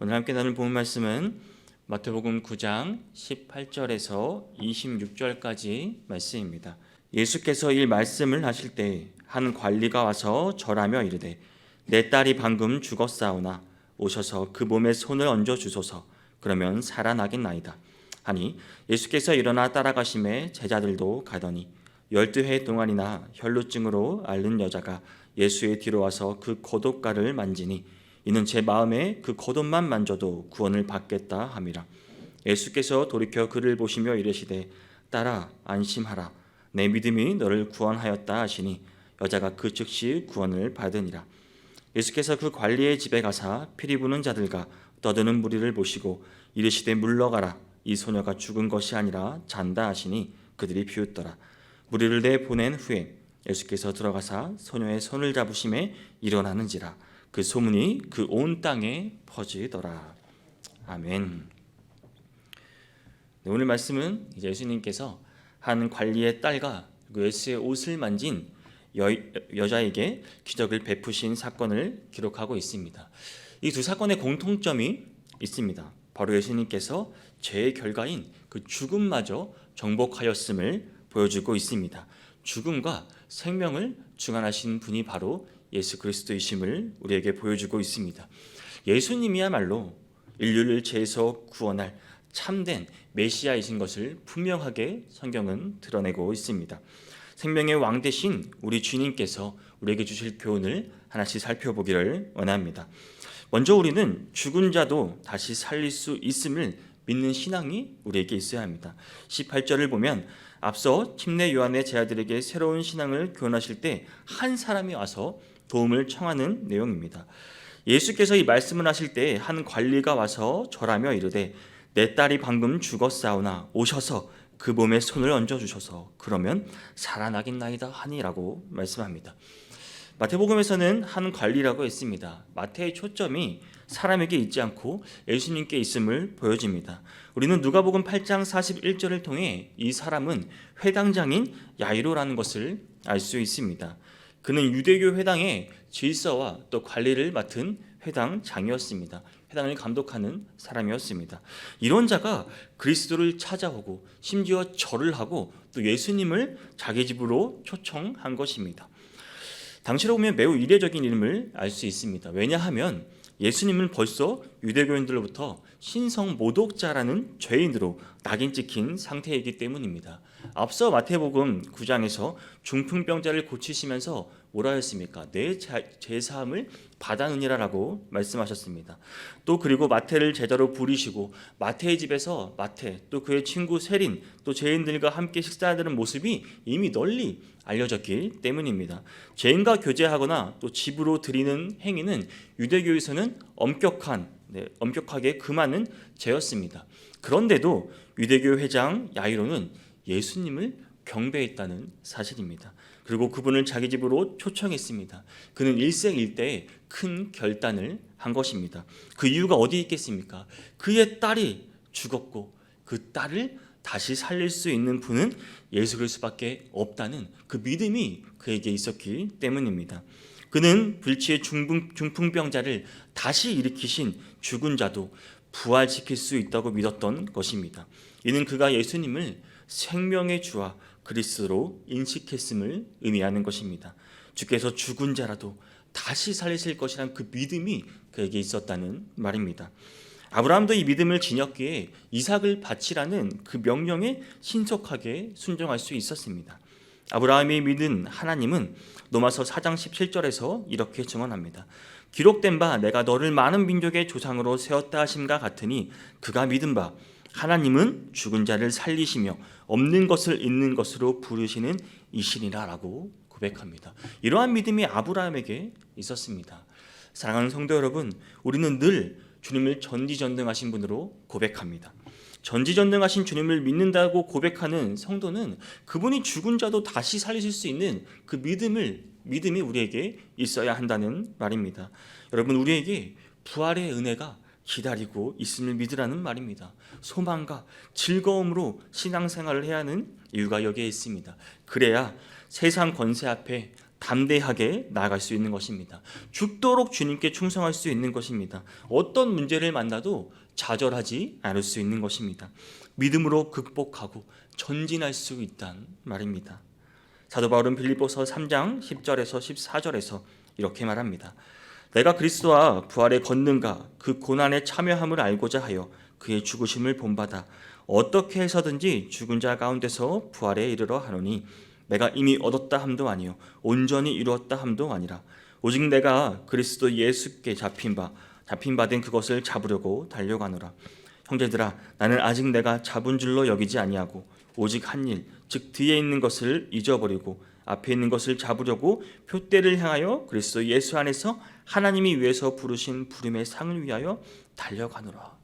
오늘 함께 나눌 본 말씀은 마태복음 9장 18절에서 26절까지 말씀입니다. 예수께서 이 말씀을 하실 때 한 관리가 와서 절하며 이르되 내 딸이 방금 죽었사오나 오셔서 그 몸에 손을 얹어 주소서. 그러면 살아나겠나이다 하니 예수께서 일어나 따라가심에 제자들도 가더니 12해 동안이나 혈루증으로 앓는 여자가 예수의 뒤로 와서 그 겉옷가를 만지니 이는 제 마음에 그 겉옷만 만져도 구원을 받겠다 함이라. 예수께서 돌이켜 그를 보시며 이르시되 딸아 안심하라 내 믿음이 너를 구원하였다 하시니 여자가 그 즉시 구원을 받으니라. 예수께서 그 관리의 집에 가사 피리 부는 자들과 떠드는 무리를 보시고 이르시되 물러가라 이 소녀가 죽은 것이 아니라 잔다 하시니 그들이 비웃더라. 무리를 내보낸 후에 예수께서 들어가사 소녀의 손을 잡으심에 일어나는지라. 그 소문이 그 온 땅에 퍼지더라. 아멘. 오늘 말씀은 예수님께서 한 관리의 딸과 예수의 옷을 만진 여자에게 기적을 베푸신 사건을 기록하고 있습니다. 이 두 사건의 공통점이 있습니다. 바로 예수님께서 죄의 결과인 그 죽음마저 정복하였음을 보여주고 있습니다. 죽음과 생명을 중환하신 분이 바로 예수 그리스도이심을 우리에게 보여주고 있습니다. 예수님이야말로 인류를 죄에서 구원할 참된 메시아이신 것을 분명하게 성경은 드러내고 있습니다. 생명의 왕 대신 우리 주님께서 우리에게 주실 교훈을 하나씩 살펴보기를 원합니다. 먼저 우리는 죽은 자도 다시 살릴 수 있음을 믿는 신앙이 우리에게 있어야 합니다. 18절을 보면 앞서 침례 요한의 제자들에게 새로운 신앙을 교훈하실 때 한 사람이 와서 도움을 청하는 내용입니다. 예수께서 이 말씀을 하실 때 한 관리가 와서 절하며 이르되 내 딸이 방금 죽었사오나 오셔서 그 몸에 손을 얹어 주셔서 그러면 살아나겠나이다 하니라고 말씀합니다. 마태복음에서는 한 관리라고 했습니다. 마태의 초점이 사람에게 있지 않고 예수님께 있음을 보여줍니다. 우리는 누가복음 8장 41절을 통해 이 사람은 회당장인 야이로라는 것을 알 수 있습니다. 그는 유대교 회당의 질서와 또 관리를 맡은 회당장이었습니다. 회당을 감독하는 사람이었습니다. 이런 자가 그리스도를 찾아오고 심지어 절을 하고 또 예수님을 자기 집으로 초청한 것입니다. 당시로 보면 매우 이례적인 일임을 알 수 있습니다. 왜냐하면 예수님은 벌써 유대교인들로부터 신성 모독자라는 죄인으로 낙인 찍힌 상태이기 때문입니다. 앞서 마태복음 9장에서 중풍병자를 고치시면서 뭐라 했습니까? 내 죄사함을 받아느니라라고 말씀하셨습니다. 또 그리고 마태를 제자로 부리시고 마태의 집에서 마태 또 그의 친구 세린 또 죄인들과 함께 식사하는 모습이 이미 널리 알려졌기 때문입니다. 죄인과 교제하거나 또 집으로 드리는 행위는 유대교에서는 엄격하게 금하는 죄였습니다. 그런데도 유대교 회장 야이로는 예수님을 경배했다는 사실입니다. 그리고 그분을 자기 집으로 초청했습니다. 그는 일생일대에 큰 결단을 한 것입니다. 그 이유가 어디 있겠습니까? 그의 딸이 죽었고 그 딸을 다시 살릴 수 있는 분은 예수 그리스도밖에 없다는 그 믿음이 그에게 있었기 때문입니다. 그는 불치의 중풍병자를 다시 일으키신 죽은 자도 부활시킬 수 있다고 믿었던 것입니다. 이는 그가 예수님을 생명의 주와 그리스도로 인식했음을 의미하는 것입니다. 주께서 죽은 자라도 다시 살리실 것이란 그 믿음이 그에게 있었다는 말입니다. 아브라함도 이 믿음을 지녔기에 이삭을 바치라는 그 명령에 신속하게 순종할 수 있었습니다. 아브라함이 믿은 하나님은 로마서 4장 17절에서 이렇게 증언합니다. 기록된 바 내가 너를 많은 민족의 조상으로 세웠다 하심과 같으니 그가 믿은 바 하나님은 죽은 자를 살리시며 없는 것을 있는 것으로 부르시는 이시니라 라고 고백합니다. 이러한 믿음이 아브라함에게 있었습니다. 사랑하는 성도 여러분, 우리는 늘 주님을 전지전능하신 분으로 고백합니다. 전지전능하신 주님을 믿는다고 고백하는 성도는 그분이 죽은 자도 다시 살리실 수 있는 그 믿음이 우리에게 있어야 한다는 말입니다. 여러분, 우리에게 부활의 은혜가 기다리고 있음을 믿으라는 말입니다. 소망과 즐거움으로 신앙생활을 해야 하는 이유가 여기에 있습니다. 그래야 세상 권세 앞에 담대하게 나아갈 수 있는 것입니다. 죽도록 주님께 충성할 수 있는 것입니다. 어떤 문제를 만나도 좌절하지 않을 수 있는 것입니다. 믿음으로 극복하고 전진할 수 있다는 말입니다. 사도 바울은 빌립보서 3장 10절에서 14절에서 이렇게 말합니다. 내가 그리스도와 부활의 권능과 그 고난에 참여함을 알고자 하여 그의 죽으심을 본받아 어떻게 해서든지 죽은 자 가운데서 부활에 이르러 하노니 내가 이미 얻었다 함도 아니요 온전히 이루었다 함도 아니라 오직 내가 그리스도 예수께 잡힌 바 된 그것을 잡으려고 달려가노라. 형제들아, 나는 아직 내가 잡은 줄로 여기지 아니하고 오직 한 일, 즉 뒤에 있는 것을 잊어버리고 앞에 있는 것을 잡으려고 표대를 향하여 그리스도 예수 안에서 하나님이 위에서 부르신 부름의 상을 위하여 달려가노라.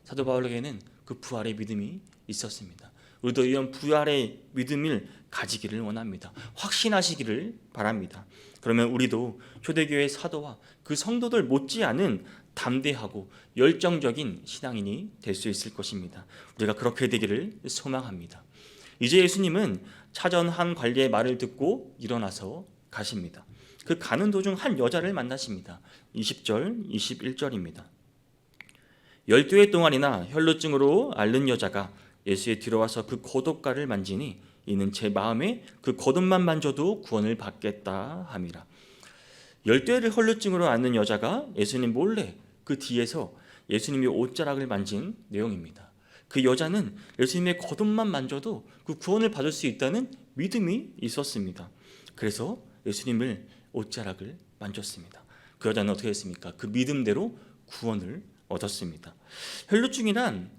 사도 바울에게는 그 부활의 믿음이 있었습니다. 우리도 이런 부활의 믿음을 가지기를 원합니다. 확신하시기를 바랍니다. 그러면 우리도 초대교회 사도와 그 성도들 못지않은 담대하고 열정적인 신앙인이 될 수 있을 것입니다. 우리가 그렇게 되기를 소망합니다. 이제 예수님은 차전 한 관리의 말을 듣고 일어나서 가십니다. 그 가는 도중 한 여자를 만나십니다. 20절, 21절입니다. 12해 동안이나 혈루증으로 앓는 여자가 예수의 뒤로 와서 그 겉옷가를 만지니 이는 제 마음에 그 겉옷만 만져도 구원을 받겠다 함이라. 12해를 혈루증으로 앓는 여자가 예수님 몰래 그 뒤에서 예수님이 옷자락을 만진 내용입니다. 그 여자는 예수님의 겉옷만 만져도 그 구원을 받을 수 있다는 믿음이 있었습니다. 그래서 예수님을 옷자락을 만졌습니다. 그 여자는 어떻게 했습니까? 그 믿음대로 구원을 얻었습니다. 혈루증이란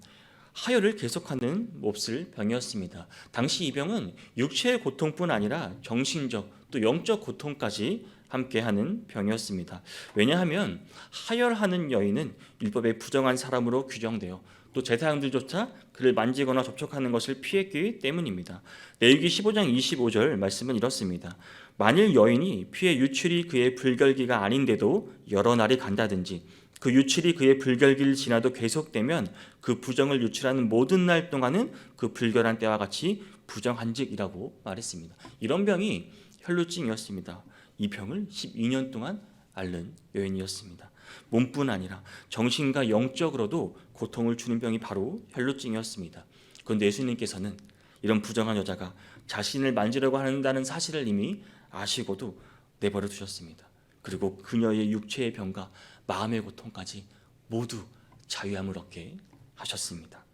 하혈을 계속하는 몹쓸 병이었습니다. 당시 이 병은 육체의 고통뿐 아니라 정신적 또 영적 고통까지 함께하는 병이었습니다. 왜냐하면 하혈하는 여인은 율법에 부정한 사람으로 규정되어 또 제사장들조차 그를 만지거나 접촉하는 것을 피했기 때문입니다. 레위기 15장 25절 말씀은 이렇습니다. 만일 여인이 피의 유출이 그의 불결기가 아닌데도 여러 날이 간다든지 그 유출이 그의 불결기를 지나도 계속되면 그 부정을 유출하는 모든 날 동안은 그 불결한 때와 같이 부정한직이라고 말했습니다. 이런 병이 혈루증이었습니다. 이 병을 12년 동안 앓는 여인이었습니다. 몸뿐 아니라 정신과 영적으로도 고통을 주는 병이 바로 혈루증이었습니다. 그런데 예수님께서는 이런 부정한 여자가 자신을 만지려고 한다는 사실을 이미 아시고도 내버려 두셨습니다. 그리고 그녀의 육체의 병과 마음의 고통까지 모두 자유함을 얻게 하셨습니다.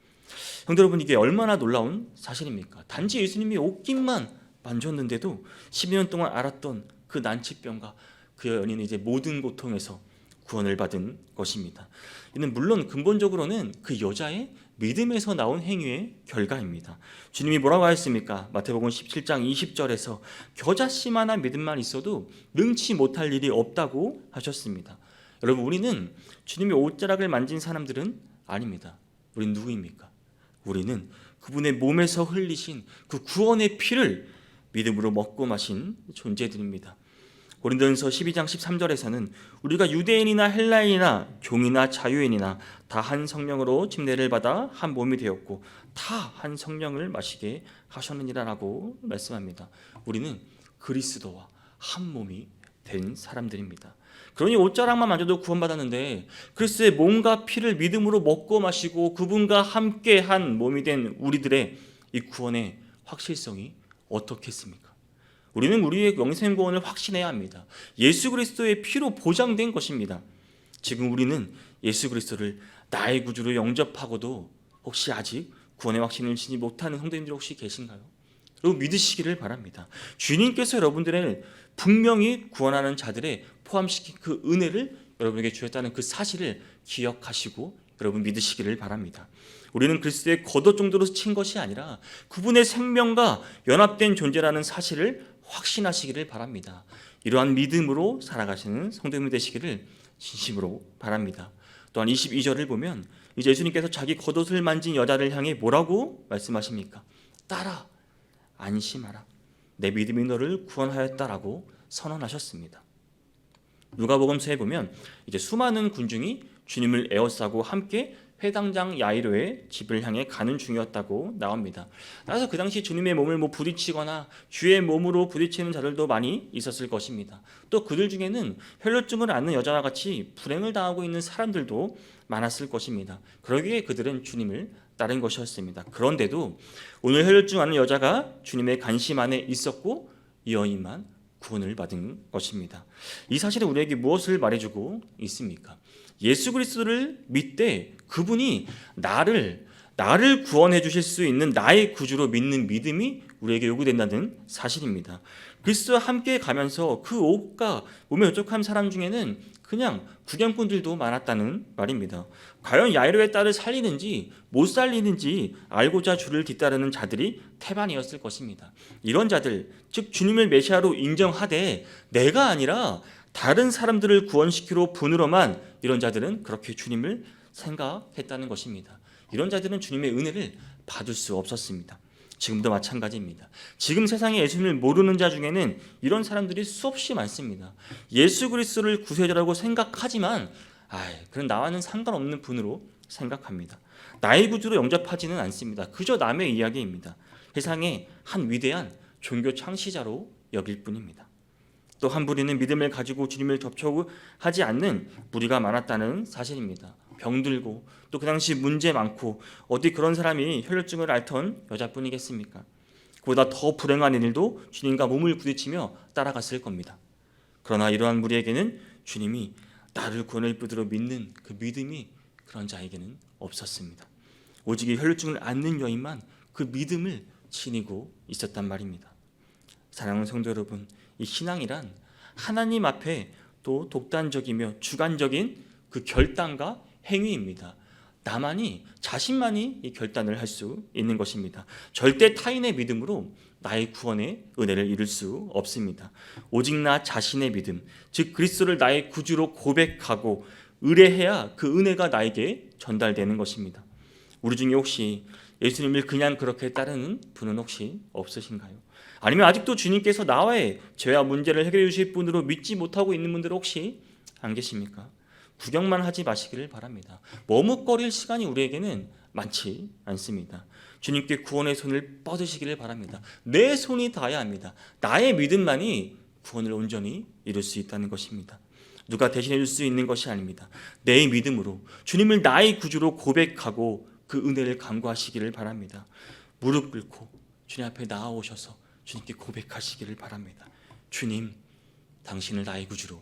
형제 여러분, 이게 얼마나 놀라운 사실입니까? 단지 예수님이 옷깃만 만졌는데도 12년 동안 앓았던 그 난치병과 그 여인은 이제 모든 고통에서 구원을 받은 것입니다. 이는 물론 근본적으로는 그 여자의 믿음에서 나온 행위의 결과입니다. 주님이 뭐라고 하셨습니까? 마태복음 17장 20절에서 겨자씨만한 믿음만 있어도 능치 못할 일이 없다고 하셨습니다. 여러분, 우리는 주님의 옷자락을 만진 사람들은 아닙니다. 우리는 누구입니까? 우리는 그분의 몸에서 흘리신 그 구원의 피를 믿음으로 먹고 마신 존재들입니다. 고린도전서 12장 13절에서는 우리가 유대인이나 헬라인이나 종이나 자유인이나 다 한 성령으로 침례를 받아 한 몸이 되었고 다 한 성령을 마시게 하셨느니라라고 말씀합니다. 우리는 그리스도와 한 몸이 된 사람들입니다. 그러니 옷자락만 만져도 구원받았는데 그리스도의 몸과 피를 믿음으로 먹고 마시고 그분과 함께 한 몸이 된 우리들의 이 구원의 확실성이 어떻겠습니까? 우리는 우리의 영생 구원을 확신해야 합니다. 예수 그리스도의 피로 보장된 것입니다. 지금 우리는 예수 그리스도를 나의 구주로 영접하고도 혹시 아직 구원의 확신을 지니 못하는 성도님들 혹시 계신가요? 여러분, 믿으시기를 바랍니다. 주님께서 여러분들을 분명히 구원하는 자들에 포함시킨 그 은혜를 여러분에게 주셨다는 그 사실을 기억하시고 여러분 믿으시기를 바랍니다. 우리는 그리스도의 겉옷 정도로 친 것이 아니라 그분의 생명과 연합된 존재라는 사실을 확신하시기를 바랍니다. 이러한 믿음으로 살아가시는 성도님이 되시기를 진심으로 바랍니다. 또한 22절을 보면 이제 예수님께서 자기 겉옷을 만진 여자를 향해 뭐라고 말씀하십니까? 따라, 안심하라. 내 믿음이 너를 구원하였다라고 선언하셨습니다. 누가복음서에 보면 이제 수많은 군중이 주님을 에워싸고 함께 회당장 야이로의 집을 향해 가는 중이었다고 나옵니다. 따라서 그 당시 주님의 몸을 부딪히거나 주의 몸으로 부딪히는 자들도 많이 있었을 것입니다. 또 그들 중에는 혈루증을 앓는 여자와 같이 불행을 당하고 있는 사람들도 많았을 것입니다. 그러기에 그들은 주님을 따른 것이었습니다. 그런데도 오늘 혈루증 앓는 여자가 주님의 관심 안에 있었고 이 여인만 구원을 받은 것입니다. 이 사실은 우리에게 무엇을 말해주고 있습니까? 예수 그리스도를 믿되 그분이 나를 구원해 주실 수 있는 나의 구주로 믿는 믿음이 우리에게 요구된다는 사실입니다. 그리스도와 함께 가면서 그 옷과 몸에 어적한 사람 중에는 그냥 구경꾼들도 많았다는 말입니다. 과연 야이로의 딸을 살리는지 못 살리는지 알고자 주를 뒤따르는 자들이 태반이었을 것입니다. 이런 자들, 즉 주님을 메시아로 인정하되 내가 아니라 다른 사람들을 구원시키러 분으로만 이런 자들은 그렇게 주님을 생각했다는 것입니다. 이런 자들은 주님의 은혜를 받을 수 없었습니다. 지금도 마찬가지입니다. 지금 세상에 예수님을 모르는 자 중에는 이런 사람들이 수없이 많습니다. 예수 그리스도를 구세주라고 생각하지만 그런 나와는 상관없는 분으로 생각합니다. 나의 구주로 영접하지는 않습니다. 그저 남의 이야기입니다. 세상의 한 위대한 종교 창시자로 여길 뿐입니다. 또 한 부리는 믿음을 가지고 주님을 접촉하지 않는 무리가 많았다는 사실입니다. 병들고 또 그 당시 문제 많고 어디 그런 사람이 혈루증을 앓던 여자뿐이겠습니까? 그보다 더 불행한 일도 주님과 몸을 부딪히며 따라갔을 겁니다. 그러나 이러한 무리에게는 주님이 나를 구원할 분으로 믿는 그 믿음이 그런 자에게는 없었습니다. 오직 이 혈루증을 앓는 여인만 그 믿음을 지니고 있었단 말입니다. 사랑하는 성도 여러분, 이 신앙이란 하나님 앞에 또 독단적이며 주관적인 그 결단과 행위입니다. 나만이 자신만이 이 결단을 할 수 있는 것입니다. 절대 타인의 믿음으로 나의 구원의 은혜를 이룰 수 없습니다. 오직 나 자신의 믿음, 즉 그리스도를 나의 구주로 고백하고 의뢰해야 그 은혜가 나에게 전달되는 것입니다. 우리 중에 혹시 예수님을 그냥 그렇게 따르는 분은 혹시 없으신가요? 아니면 아직도 주님께서 나와의 죄와 문제를 해결해 주실 분으로 믿지 못하고 있는 분들 혹시 안 계십니까? 구경만 하지 마시기를 바랍니다. 머뭇거릴 시간이 우리에게는 많지 않습니다. 주님께 구원의 손을 뻗으시기를 바랍니다. 내 손이 닿아야 합니다. 나의 믿음만이 구원을 온전히 이룰 수 있다는 것입니다. 누가 대신해 줄 수 있는 것이 아닙니다. 내 믿음으로 주님을 나의 구주로 고백하고 그 은혜를 간구하시기를 바랍니다. 무릎 꿇고 주님 앞에 나아오셔서 주님께 고백하시기를 바랍니다. 주님, 당신을 나의 구주로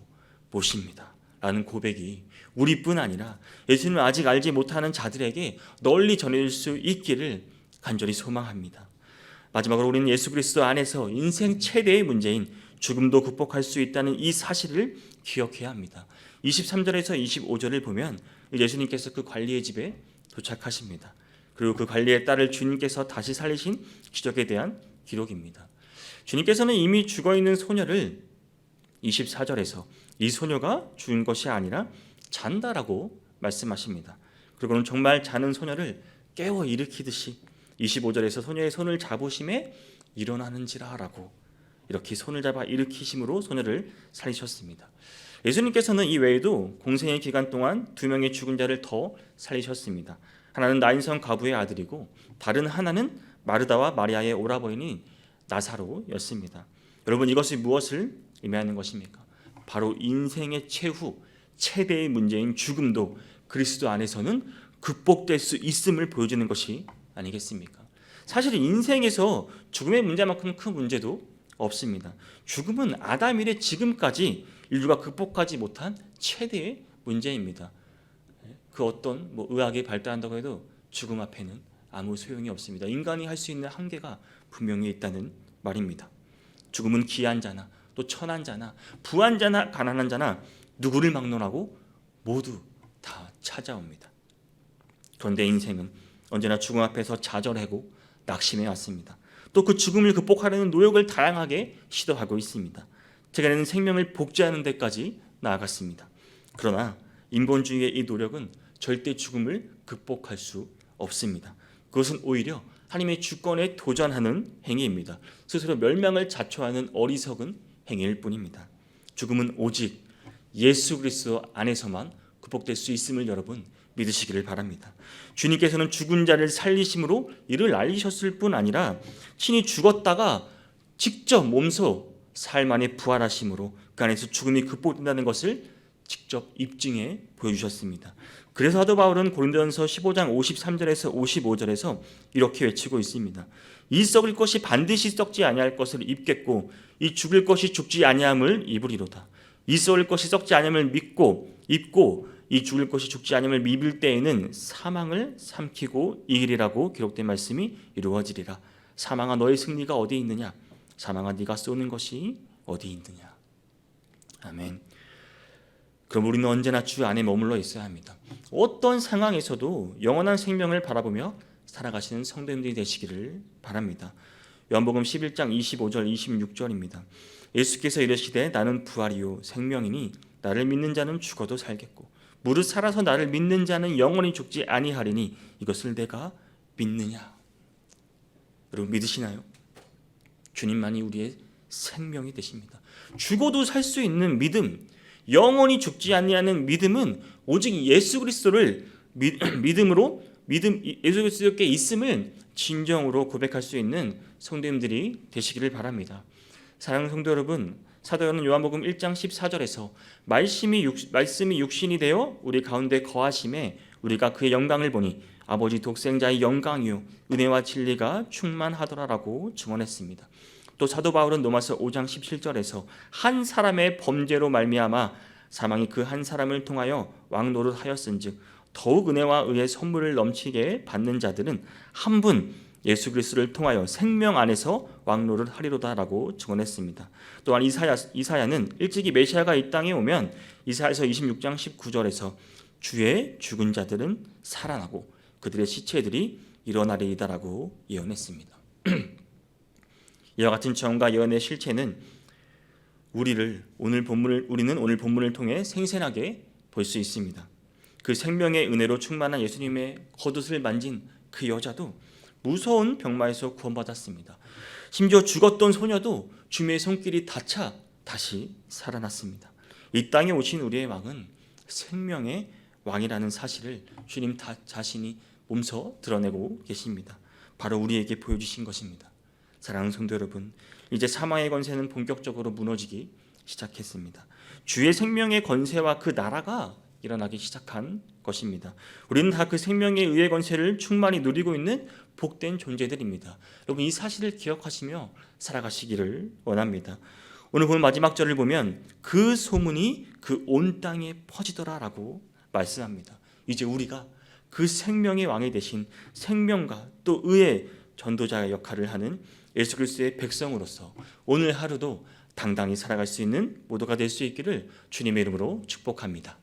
모십니다. 라는 고백이 우리뿐 아니라 예수님을 아직 알지 못하는 자들에게 널리 전해질 수 있기를 간절히 소망합니다. 마지막으로 우리는 예수 그리스도 안에서 인생 최대의 문제인 죽음도 극복할 수 있다는 이 사실을 기억해야 합니다. 23절에서 25절을 보면 예수님께서 그 관리의 집에 도착하십니다. 그리고 그 관리의 딸을 주님께서 다시 살리신 기적에 대한 기록입니다. 주님께서는 이미 죽어있는 소녀를 24절에서 이 소녀가 죽은 것이 아니라 잔다라고 말씀하십니다. 그리고는 정말 자는 소녀를 깨워 일으키듯이 25절에서 소녀의 손을 잡으심에 일어나는지라라고 이렇게 손을 잡아 일으키심으로 소녀를 살리셨습니다. 예수님께서는 이 외에도 공생의 기간 동안 2명의 죽은 자를 더 살리셨습니다. 하나는 나인성 과부의 아들이고 다른 하나는 마르다와 마리아의 오라버니 나사로였습니다. 여러분, 이것이 무엇을 의미하는 것입니까? 바로 인생의 최후 최대의 문제인 죽음도 그리스도 안에서는 극복될 수 있음을 보여주는 것이 아니겠습니까? 사실 인생에서 죽음의 문제만큼 큰 문제도 없습니다. 죽음은 아담 이래 지금까지 인류가 극복하지 못한 최대의 문제입니다. 그 어떤 의학이 발달한다고 해도 죽음 앞에는 아무 소용이 없습니다. 인간이 할 수 있는 한계가 분명히 있다는 말입니다. 죽음은 귀한 자나 또 천한 자나 부한 자나 가난한 자나 누구를 막론하고 모두 다 찾아옵니다. 그런데 인생은 언제나 죽음 앞에서 좌절하고 낙심해 왔습니다. 또 그 죽음을 극복하려는 노력을 다양하게 시도하고 있습니다. 최근에는 생명을 복제하는 데까지 나아갔습니다. 그러나 인본주의의 이 노력은 절대 죽음을 극복할 수 없습니다. 그것은 오히려 하나님의 주권에 도전하는 행위입니다. 스스로 멸망을 자초하는 어리석은 행위일 뿐입니다. 죽음은 오직 예수 그리스도 안에서만 극복될 수 있음을 여러분 믿으시기를 바랍니다. 주님께서는 죽은 자를 살리심으로 이를 알리셨을 뿐 아니라 친히 죽었다가 직접 몸소 사흘 만에 부활하심으로 그 안에서 죽음이 극복된다는 것을 직접 입증해 보여주셨습니다. 그래서 사도 바울은 고린도전서 15장 53절에서 55절에서 이렇게 외치고 있습니다. 이 썩을 것이 반드시 썩지 아니할 것을 입겠고 이 죽을 것이 죽지 아니함을 입으리로다. 이 썩을 것이 썩지 아니함을 믿고 입고 이 죽을 것이 죽지 아니함을 믿을 때에는 사망을 삼키고 이기리라고 기록된 말씀이 이루어지리라. 사망아 너의 승리가 어디 있느냐? 사망아 네가 쏘는 것이 어디 있느냐? 아멘. 그럼 우리는 언제나 주 안에 머물러 있어야 합니다. 어떤 상황에서도 영원한 생명을 바라보며 살아가시는 성도님들이 되시기를 바랍니다. 요한복음 11장 25절 26절입니다. 예수께서 이르시되 나는 부활이요 생명이니 나를 믿는 자는 죽어도 살겠고 무릇 살아서 나를 믿는 자는 영원히 죽지 아니하리니 이것을 내가 믿느냐? 여러분 믿으시나요? 주님만이 우리의 생명이 되십니다. 죽어도 살 수 있는 믿음, 영원히 죽지 아니하는 믿음은 오직 예수 그리스도를 믿음으로 예수 그리스도께 있음을 진정으로 고백할 수 있는 성도님들이 되시기를 바랍니다. 사랑하는 성도 여러분, 사도 요한복음 1장 14절에서 말씀이 육신이 되어 우리 가운데 거하심에 우리가 그의 영광을 보니 아버지 독생자의 영광이요 은혜와 진리가 충만하더라라고 증언했습니다. 또 사도 바울은 로마서 5장 17절에서 한 사람의 범죄로 말미암아 사망이 그 한 사람을 통하여 왕노릇하였은즉 더욱 은혜와 의의 선물을 넘치게 받는 자들은 한 분 예수 그리스도를 통하여 생명 안에서 왕노릇하리로다라고 증언했습니다. 또한 이사야는 일찍이 메시아가 이 땅에 오면 이사야서 26장 19절에서 주의 죽은 자들은 살아나고 그들의 시체들이 일어나리이다라고 예언했습니다. 이와 같은 증언과 예언의 실체는 우리는 오늘 본문을 통해 생생하게 볼 수 있습니다. 그 생명의 은혜로 충만한 예수님의 겉옷을 만진 그 여자도 무서운 병마에서 구원받았습니다. 심지어 죽었던 소녀도 주님의 손길이 닿자 다시 살아났습니다. 이 땅에 오신 우리의 왕은 생명의 왕이라는 사실을 주님 자신이 몸소 드러내고 계십니다. 바로 우리에게 보여주신 것입니다. 사랑하는 성도 여러분, 이제 사망의 권세는 본격적으로 무너지기 시작했습니다. 주의 생명의 권세와 그 나라가 일어나기 시작한 것입니다. 우리는 다 그 생명의 의의 권세를 충만히 누리고 있는 복된 존재들입니다. 여러분 이 사실을 기억하시며 살아가시기를 원합니다. 오늘 본 마지막 절을 보면 그 소문이 그 온 땅에 퍼지더라라고 말씀합니다. 이제 우리가 그 생명의 왕이 되신 생명과 또 의의 전도자의 역할을 하는 예수 그리스도의 백성으로서 오늘 하루도 당당히 살아갈 수 있는 모두가 될 수 있기를 주님의 이름으로 축복합니다.